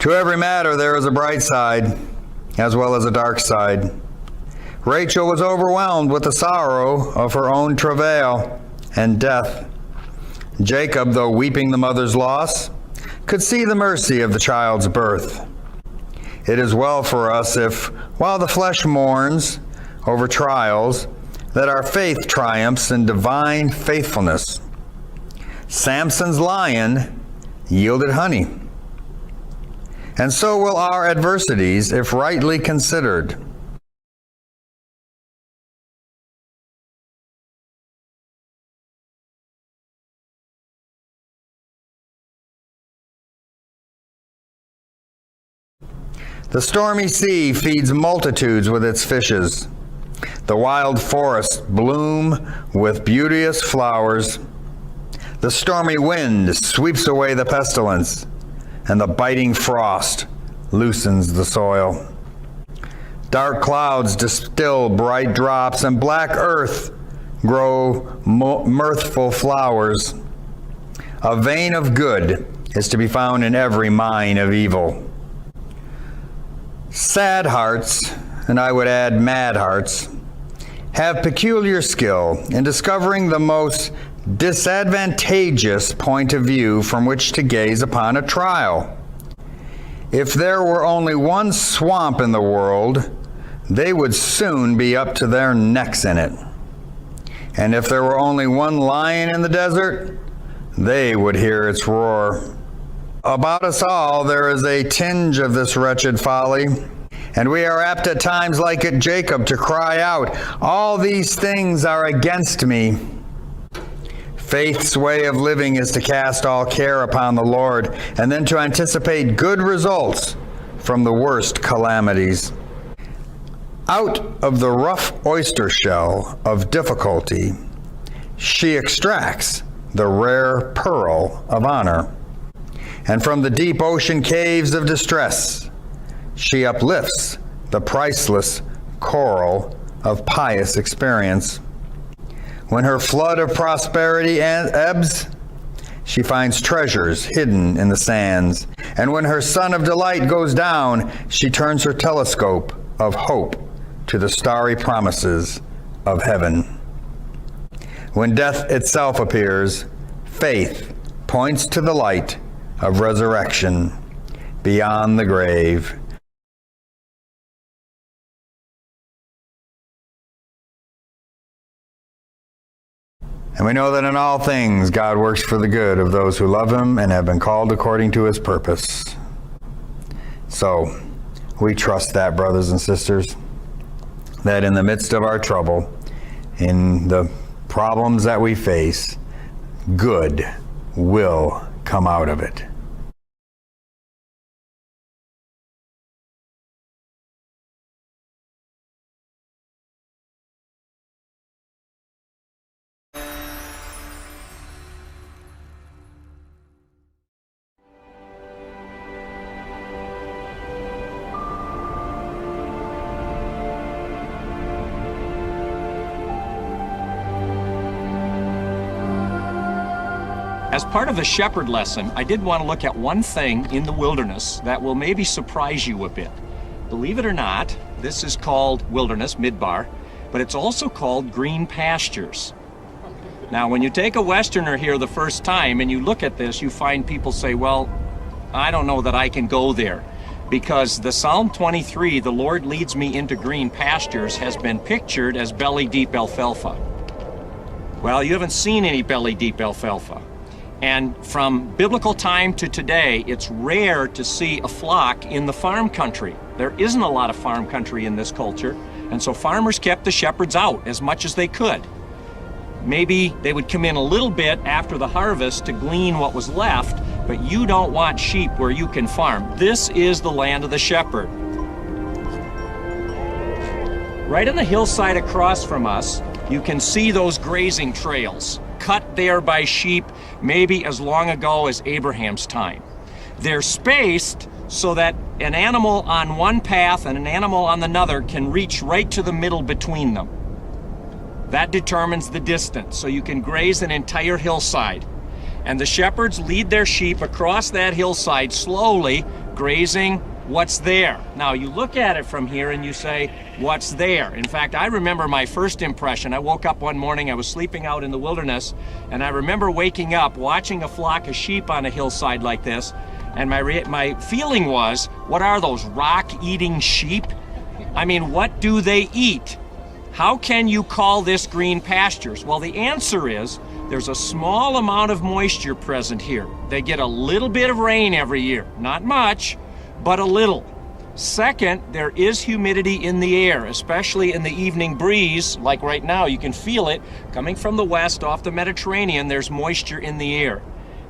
To every matter there is a bright side, as well as a dark side. Rachel was overwhelmed with the sorrow of her own travail and death. Jacob, though weeping the mother's loss, could see the mercy of the child's birth. It is well for us if, while the flesh mourns over trials, that our faith triumphs in divine faithfulness. Samson's lion yielded honey. And so will our adversities, if rightly considered. The stormy sea feeds multitudes with its fishes. The wild forests bloom with beauteous flowers. The stormy wind sweeps away the pestilence, and the biting frost loosens the soil. Dark clouds distill bright drops, and black earth grow mirthful flowers. A vein of good is to be found in every mine of evil. Sad hearts, and I would add mad hearts, have peculiar skill in discovering the most disadvantageous point of view from which to gaze upon a trial. If there were only one swamp in the world, they would soon be up to their necks in it. And if there were only one lion in the desert, they would hear its roar. About us all there is a tinge of this wretched folly, and we are apt at times like at Jacob to cry out, "All these things are against me." Faith's way of living is to cast all care upon the Lord, and then to anticipate good results from the worst calamities. Out of the rough oyster shell of difficulty, she extracts the rare pearl of honor. And from the deep ocean caves of distress, she uplifts the priceless coral of pious experience. When her flood of prosperity ebbs, she finds treasures hidden in the sands. And when her sun of delight goes down, she turns her telescope of hope to the starry promises of heaven. When death itself appears, faith points to the light of resurrection beyond the grave. And we know that in all things God works for the good of those who love him and have been called according to his purpose. So, we trust that, brothers and sisters, that in the midst of our trouble, in the problems that we face, good will come out of it. As part of the shepherd lesson, I did want to look at one thing in the wilderness that will maybe surprise you a bit. Believe it or not, this is called wilderness, midbar, but it's also called green pastures. Now, when you take a Westerner here the first time and you look at this, you find people say, well, I don't know that I can go there, because the Psalm 23, the Lord leads me into green pastures, has been pictured as belly-deep alfalfa. Well, you haven't seen any belly-deep alfalfa. And from biblical time to today, it's rare to see a flock in the farm country. There isn't a lot of farm country in this culture, and so farmers kept the shepherds out as much as they could. Maybe they would come in a little bit after the harvest to glean what was left, but you don't want sheep where you can farm. This is the land of the shepherd. Right on the hillside across from us, you can see those grazing trails, cut there by sheep maybe as long ago as Abraham's time. They're spaced so that an animal on one path and an animal on another can reach right to the middle between them. That determines the distance, so you can graze an entire hillside. And the shepherds lead their sheep across that hillside slowly, grazing. What's there? Now you look at it from here and you say, what's there? In fact, I remember my first impression. I woke up one morning, I was sleeping out in the wilderness, and I remember waking up, watching a flock of sheep on a hillside like this, and my feeling was, what are those, rock-eating sheep? I mean, what do they eat? How can you call this green pastures? Well, the answer is, there's a small amount of moisture present here. They get a little bit of rain every year, not much, but a little. Second, there is humidity in the air, especially in the evening breeze, like right now, you can feel it coming from the west off the Mediterranean. There's moisture in the air.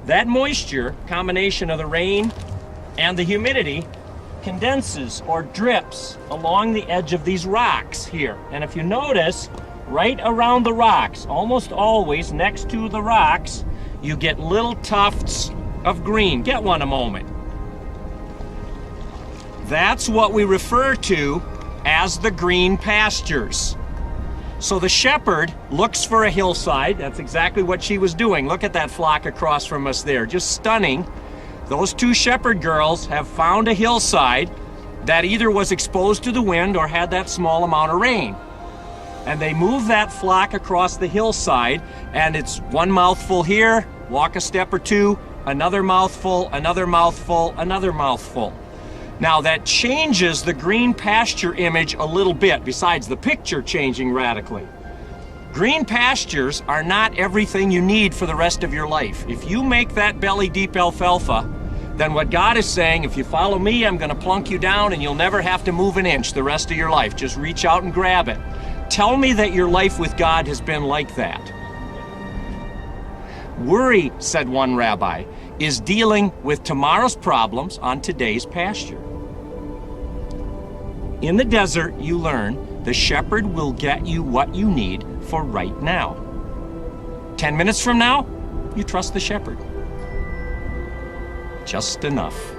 That moisture, combination of the rain and the humidity, condenses or drips along the edge of these rocks here. And if you notice, right around the rocks, almost always next to the rocks, you get little tufts of green. Get one a moment. That's what we refer to as the green pastures. So the shepherd looks for a hillside. That's exactly what she was doing. Look at that flock across from us there. Just stunning. Those two shepherd girls have found a hillside that either was exposed to the wind or had that small amount of rain. And they move that flock across the hillside, and it's one mouthful here, walk a step or two, another mouthful, another mouthful, another mouthful. Now that changes the green pasture image a little bit, besides the picture changing radically. Green pastures are not everything you need for the rest of your life. If you make that belly deep alfalfa, then what God is saying, if you follow me, I'm going to plunk you down and you'll never have to move an inch the rest of your life. Just reach out and grab it. Tell me that your life with God has been like that. Worry, said one rabbi, is dealing with tomorrow's problems on today's pasture. In the desert, you learn the shepherd will get you what you need for right now. 10 minutes from now, you trust the shepherd. Just enough.